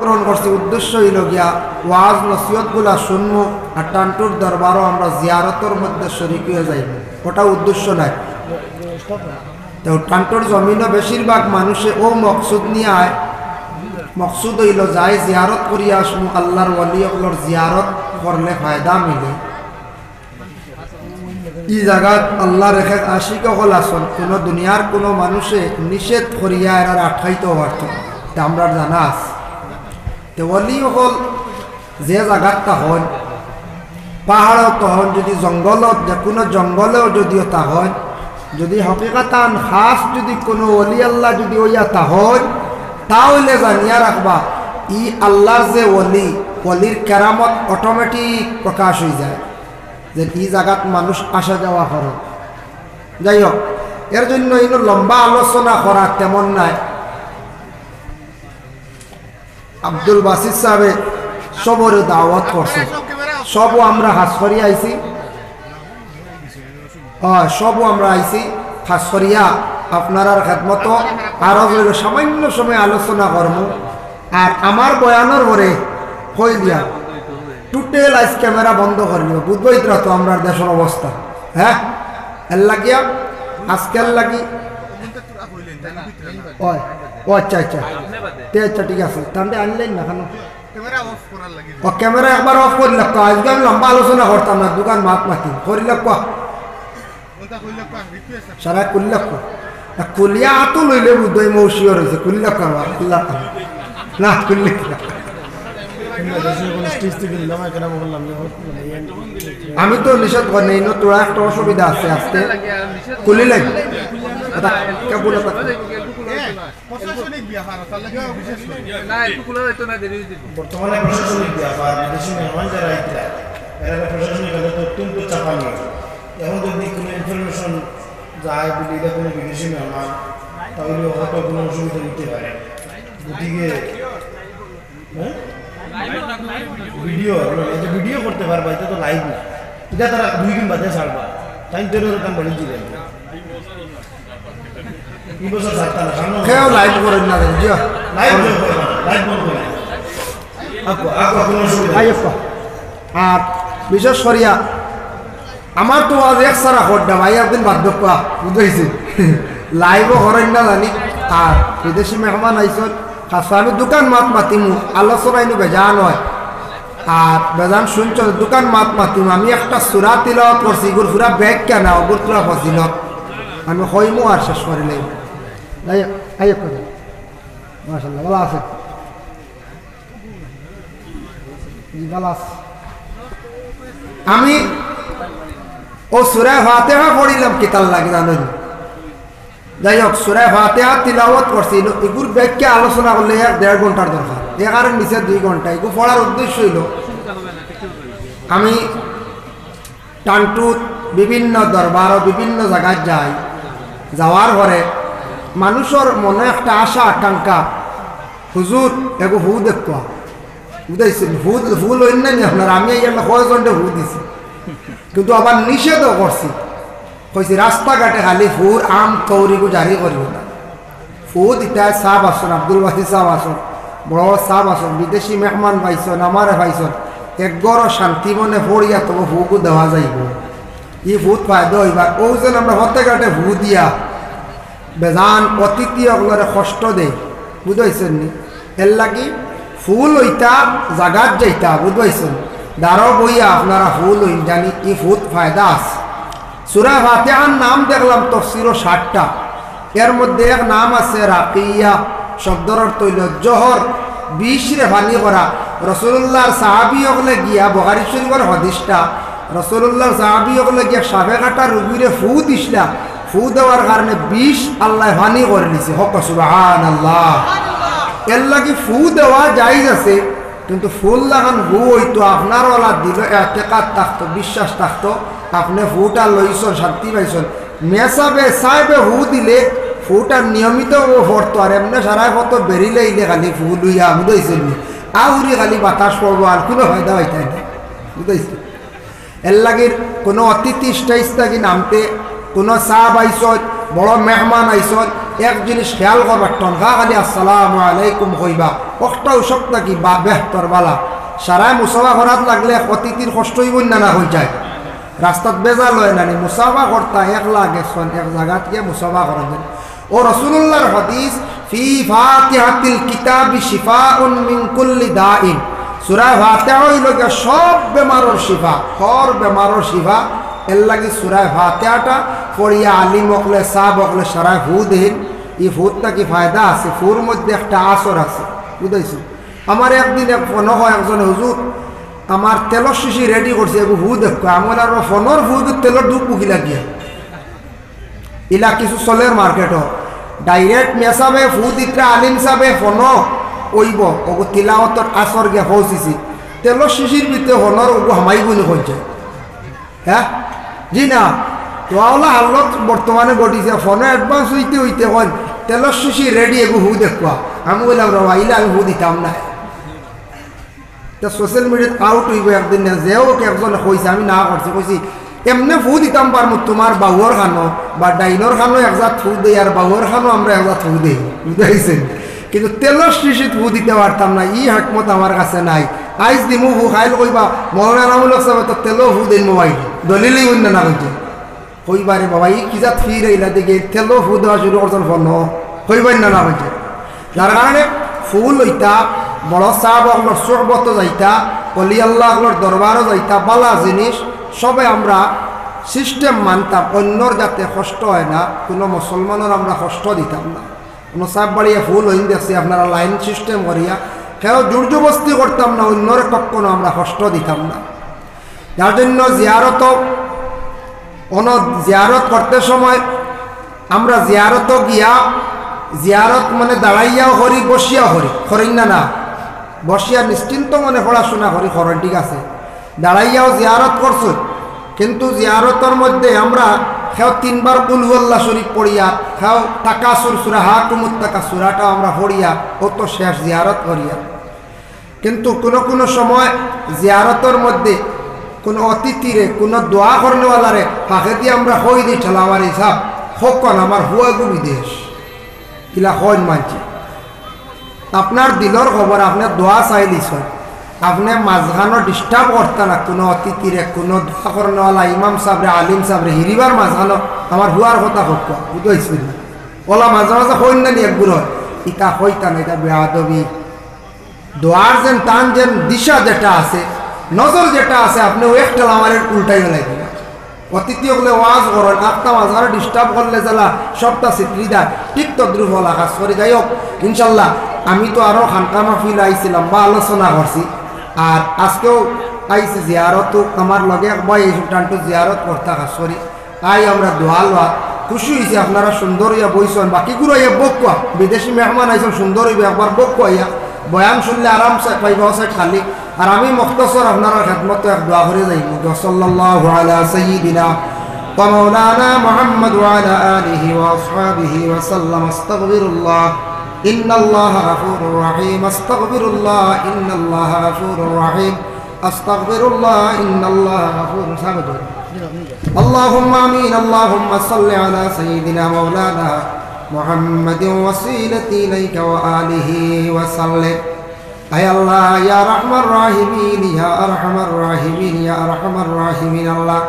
গ্রহণ করছি উদ্দেশ্য হইল গিয়া ওয়াজ নসিহতগুলা শুনবো আর টান্টুর দরবারও আমরা জিয়ারতের মধ্যে শরীক হয়ে যাইব, ওটা উদ্দেশ্য নাই। তো টান্টুর জমিনও বেশিরভাগ মানুষে ও মকসুদ নিয়ে আয়, মকসুদ হইল যাই জিয়ারত করিয়া আসবো, আল্লাহর ওয়ালিগুলোর জিয়ারত করলে ফায়দা মিলে। এই জায়গাত আল্লাহ রেখে আশিক হল আসন কোনো দুনিয়ার কোনো মানুষে নিষেধ করিয়া এরা আঠাইতে পারত, আমরা জানা আছে। তো ওলি হল যে জায়গাটা হন পাহাড়ও তখন যদি জঙ্গলত যে কোনো জঙ্গলেও যদিও তা হয়, যদি হকিকাতান খাস যদি কোনো ওলি আল্লাহ যদি ওইয়া তা হয়, তাহলে জানিয়া রাখবা ই আল্লাহর যে ওলির কেরামত অটোমেটিক প্রকাশ হয়ে যায়, যে এই জায়গাত মানুষ আসা যাওয়া করে। যাই হোক, এর জন্য এই লম্বা আলোচনা করা তেমন নাই। আব্দুল বাসির সাহেব সবর দাওয়াত করছে, সবও আমরা হাস করিয়া আইছি, সবও আমরা আইছি হাস করিয়া আপনার খেদমত আরো সামান্য সময় আলোচনা করব। আর আমার বয়ানোর পরে কই দিয়া টোটাল আইস ক্যামেরা বন্ধ করিব, বুঝবই তো আমরা দেশের অবস্থা। হ্যাঁ, এর লাগিয়া আজকের লাগি ও আচ্ছা আচ্ছা আচ্ছা ঠিক আছে, তাহলে আনলেন না কেন? ও ক্যামেরা একবার অফ করিল, আজকে আমি লম্বা আলোচনা করতাম না, দোকান মাত মাতি করিল সারা কুল্ল কুলিয়া হাতও লইলে বুধই মৌসিও রয়েছে কুল্ল আল্লাহ না কুল্লি আমি তো নিষেধ করি না, তোরা একটা অসুবিধা আছে আজকে কুলি লাগে বর্তমানে প্রশাসনিক ব্যাপার বিদেশি মেহমান যারা এরা প্রশাসনিক অত্যন্ত চাপানি। এখন যদি কোনো ইনফরমেশন যায় বলি এটা কোনো বিদেশি মেহমান, তাহলে হয়তো কোনো অসুবিধা দিতে পারে। গতিকে ভিডিও করতে পারবা, এটা তো লাইভ না, এটা তারা 2 দিন বাদে ছাড়বা, টাইম তৈরি তার বলে দিলেন আর বিশেষ করিয়া আমার তো আজ এক সারা খোটা ভাই একদিন বার্ধক্য বুঝেছি লাইভও করেন না জানি। আর বিদেশি মেহমান আইসন খাস আমি দোকান মাত মাতিমু, আলোচনা ইনু বেজান হয় আর বেজান শুনছ দোকান মাত মাতিমু। আমি একটা সুরা তিলাওয়াত করছি, এগুর পুরা ব্যাগ কেন ওগুর পুরা ফজিলত আমি হইমু আর শেষ করিলে মাশাআল্লাহ ভালো আছে ভালো আছে। আমি ও সূরা ফাতিহা পড়িলাম কিতাল লাগে জানেন। যাই হোক, সূরা ফাতিহা তিলাওয়াত করছি, এগুর ব্যাখ্যা আলোচনা করলে 1.5 ঘন্টার দরকার, এগারের নিচে 2 ঘন্টা। এগুলো পড়ার উদ্দেশ্য হইল আমি টান্টুত বিভিন্ন দরবার ও বিভিন্ন জায়গায় যাই, যাওয়ার পরে মানুষের মনে একটা আশা আকাঙ্ক্ষা, হুজুর এগো হু দেখবা বুঝাইছেন, ভুল হইন নাই আপনার, আমি কয়জনটা হু দিছি, কিন্তু আবার নিষেধও করছি, কইছি রাস্তাঘাটে খালি ফুর আম কৌরিগু জারি করিব না। ফু দিতে সাহ আসন, আব্দুল বাসি সাহ আসন, বড় সাহ আসন, বিদেশি মেহমান পাইছন, আমারে পাইছন, একগর শান্তি মনে পড়িয়া তবু ফুকু দেওয়া যাইব। ই ভূত ফায়দা হইবার ও যেন আমরা হতে ঘাটে ভূ দিয়া বেজান অতিথি ওগুলোরে কষ্ট দেয়, বুঝাইছেন নি? এর লাগি ফুল হইতা জাগাত যাইতা, বুঝাইছেন? দাঁড়ো বইয়া আপনারা ফুল হইন জানি ই ভূত ফায়দা আছে। সূরা ফাতিহার নাম দেখলাম তাফসীরও 60টা, এর মধ্যে এক নাম আছে রাকিয়া, শব্দর অর্থ হইল জহর, 20 রে ভানি করা। রাসূলুল্লাহর সাহাবী হলে গিয়া বুখারী শরীফের হাদিসটা, রাসূলুল্লাহর সাহাবী হলে গিয়া সাবে কাটা রুগীরে ফু দিছলা, ফু দেওয়ার কারণে 20 আল্লাহ ভানি করে দিছে। হক সুবহানাল্লাহ। এর লাগি ফু দেওয়া জায়েজ আছে, কিন্তু ফুল লাগান ফু হইতো আপনার ওলা দিল এতেকাদ থাকতো, বিশ্বাস থাকতো, আপনি ফুটা লইছন শান্তি পাইছন। মেসাবে সাহেবে ফু দিলে ফুটা নিয়মিত ভরতো, আর এমনি সারাই কত বেরিলে ইলে খালি ফু লইয়া বুঝাইছেন নি, আউরি খালি বাতাস পড়বো, আর কোনো ফায়দা হইতাই না, বুঝাইছে? এর লাগি কোনো অতিথি স্টেজ থাকি নামতে, কোনো সাহাব আইসত, বড় মেহমান আইসত, এক জিনিস খেয়াল করবার টনখা খালি আসসালামু আলাইকুম কইবা ওটাও সব নাকি বা বেহতর বালা সারায় মুসাফা করাত লাগলে অতিথির কষ্ট হইব না হয়ে যায় রাস্তাত বেজাল হয় না মুসাফা করতা একলা গেছেন এক জায়গাত গিয়ে মুসাফা করেন ও রাসূলুল্লাহর হাদিস ফি ফাতিহাতিল কিতাবি শিফাউন মিন কুল্লি দাইন সূরা ফাতিহা হইল গিয়া সব বেমারের শিফা হর বেমারের শিফা এর লাগি সূরা ফাতিহাটা পড়িয়া আলিম বকলে সাহাব বকলে সারা ফু দেন এই ফুরটা কি ফায়দা আছে ফুর মধ্যে একটা আসর আছে বুঝাইছো আমার একদিন এক ফোন হয় একজন হুজুর আমার তেলর শিশি রেডি করছে এগু ফু দেখো আমার আর ফোনের ফু তেলর ডুব পুকি লাগিয়া ইলা কিছু চলের মার্কেটও ডাইরেক্ট মেসাবে ফু দিত্রা আলিম সাবে ফোন ওইব ওগু তিলাওয়াতর আসর গিয়া পৌঁছিছি তেলর শিশির ভিতরে ফোনের ওগু হামাই বলে হয়েছে হ্যাঁ জি না তো আওলা হালত বর্তমানে ঘটিছে ফোনে অ্যাডভান্স হইতে হইতে হয় তেলর শিশি রেডি এগু হু দেখবা আমি বললাম রবা ইলা আমি হু দিতাম না তো সোশ্যাল মিডিয়াত আউট হইব একদিন না যেও একজন কইছে আমি না করছি কইছি এমনি ফু দিতাম পারমু তোমার বাউর খানো বা ডাইনর খানো একজাত ফু দেই আর বাউর খানো আমরা একজাত ফু দেই বুঝাইছেন কিন্তু তেলর শিশিত ফু দিতে পারতাম না ই হাকমত আমার কাছে নাই আইজ দিমু ফু খাইল কইবা মৌলানা আমুল সাহেব তো তেলো ফু দেন মোবাইল দলিলই অন্য না কইছে কইবারে বাবা ই কিজাত ফির এইলা দিকে তেলো ফু দেওয়া শুরু করছেন ফোন কইবেন না না কইছে যার কারণে ফুল হইতা বড় সাহাব অগলোর সোহবত যাইতা অলি আল্লাহ অগলোর দরবারও যাইতা বালা জিনিস সবে আমরা সিস্টেম মানতাম অন্যর যাতে কষ্ট হয় না কোনো মুসলমানের আমরা কষ্ট দিতাম না কোনো সাপ বাড়িয়ে ফুল হইন দেখছি আপনারা লাইন সিস্টেম করিয়া কেউ জোরজবস্তি করতাম না অন্যর কখনো আমরা কষ্ট দিতাম না যার জন্য জিয়ারত করতে সময় আমরা জিয়ারত গিয়া জিয়ারত মানে দাঁড়াইয়াও করি বসিয়াও করি করেন না বসিয়া নিশ্চিন্ত মনে পড়াশোনা করি করেন ঠিক আছে দাঁড়াইয়াও জিয়ারত করছো কিন্তু জিয়ারতের মধ্যে আমরা খেও 3 বার কুল হুয়াল্লাহ শরীফ পড়িয়া খেও তাকাসুর সূরা হাকুমুত তাকাসুরাটাও আমরা পড়িয়া অত শেষ জিয়ারত করিয়া কিন্তু কোনো সময় জিয়ারতের মধ্যে কোনো অতিথিরে কোনো দোয়া করনেওয়ালারে ফাঁকে দিয়ে আমরা হই দিই ঠেলা আমার হিসাব হকন আমার হুয়াগু বিদেশ কিলা হন মানছি আপনার দিলর খবর আপনার দোয়া চাইলিস আপনি মাঝখানো ডিস্টার্ব করতে না কোনো অতিথিরে কোনো দোয়া করনেওয়ালা ইমাম সাহেবরে আলিম সাহেবরে হিরিবার মাঝখানো আমার হুয়ার কথা হোক বুঝাইছিল ওলা মাঝে মাঝে হইন না নি একগুলো ইটা হইতা না এটা বেআদবি দোয়ার যেন টান যেন দিশা যেটা আছে নজর যেটা আছে আপনি ও একটা আমার উল্টাই বেলাই দিবেন অতিথি হলে ওয়াজ করেন আপনার মাঝখানে ডিস্টার্ব করলে জ্বালা সবটা স্বীকৃতি দেয় ঠিক তদ্রুপ হল আকাশ করে যাই হোক ইনশাল্লাহ আমি তো আরও খানকা মাহফিল আইছিলাম বা আলোচনা করছি আর আজকেও আইসি জিয়ারত আমার লগে একবার এই টানটু জিয়ারত করতে আকাশ করি আই আমরা দোয়া লওয়া খুশি হয়েছি আপনারা সুন্দর হইয়া বইছেন বাকিগুলো ইয়া বকুয়া বিদেশি মেহমান আইসেন সুন্দর হইবে একবার বকুয়া ইয়া বয়ান শুনলে আরামসে পাইব আছে খালি আর আমি মুখতসর আপনারা খেদমত এক দোয়া করে যাইব সাল্লাল্লাহু আলা সাইয়্যিদিনা ওয়া মাওলানা মুহাম্মদ ওয়া আলা আলিহি ওয়া আসহাবিহি ওয়া সাল্লাম আস্তাগফিরুল্লাহ ইন্নাল্লাহা গফুরুর রহিম আস্তাগফিরুল্লাহ ইন্নাল্লাহা গফুরুর রহিম আস্তাগফিরুল্লাহ ইন্নাল্লাহা গফুরুর রহিম আল্লাহুম্মা আমিন আল্লাহুম্মা সাল্লি আলা সাইয়্যিদিনা মাওলানা محمد وسيلتي إليك وآله وسلم أي الله يا رحم الراحمين يا أرحم الراحمين يا أرحم الراحمين الله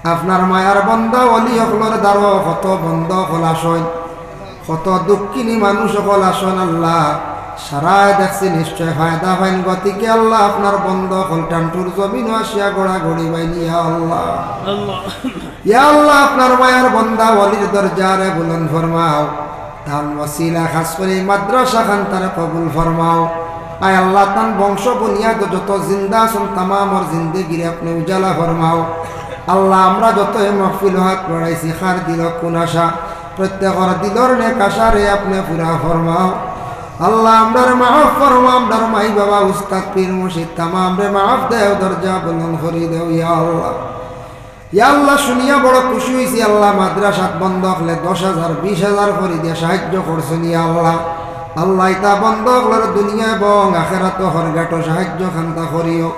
আপনার মায়ার বন্দা ওলি হকলর দ্বারা কত বন্ধ খোলাসন কত দুঃখিনী মানুষ খোলাসন আল্লাহ সারায় দেখছি নিশ্চয় ফায়দা পাইন গতিকে আল্লাহ আপনার বন্ধ কলটানটুর জমিন আসিয়া গোড়া গড়ি বাইনি আল্লাহ ইয়া আল্লাহ আপনার মায়ার বন্দা ওলির দরজারে বুলন্দ ফরমাও তান ওসিলা খাস করে মাদ্রাসা খান তারে কবুল ফরমাও আয় আল্লাহ তান বংশ বুনিয়াদ যত জিন্দা আছেন তামামর জিন্দেগিরে আপনি উজালা ফরমাও আল্লাহ আমরা যত মাহফিল হাত পড়াইছি খার দিল কোন আশা প্রত্যেকর দিলর নেক আশারে আপনি পুরা ফরমাও আল্লাহ আমরার মাফ ফরমাও আমরার মাই বাবা উস্তাদ পীর মুর্শিদ তামাম রে মাফ দেও দরজা বুলন্দ করে দেও ইয়া আল্লাহ ইয়া আল্লাহ শুনিয়া বড় খুশি হইছি আল্লাহ মাদ্রাসাত বন্ধ হলে 10,000 20,000 করে দিয়ে সাহায্য করছেন ইয়া আল্লাহ আল্লাহ ইতা বন্ধ হলের দুনিয়া এবং আখেরাত হরগাট সাহায্য খান্তা করিও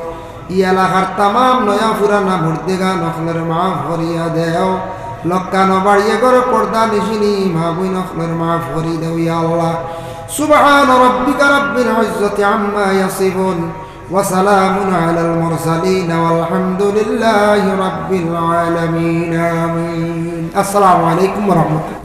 ই এলাকার তামাম নয়া পুরানা মুর্দেগা নখলের মাফ করিয়া দেও লক্কানো বাড়িয়ে করে পর্দা নিশিনি মা বই নফলের মাফ করি দেও ইয়া আল্লাহ সুবহান রাব্বিকা রাব্বিল ইজ্জাতি আম্মা ইয়াসিফুন ওয়া সালামুন আলাল মুরসালিন ওয়ালহামদুলিল্লাহি রাব্বিল আলামিন আমিন আসসালামু আলাইকুম ওয়া রাহমাতুল্লাহ।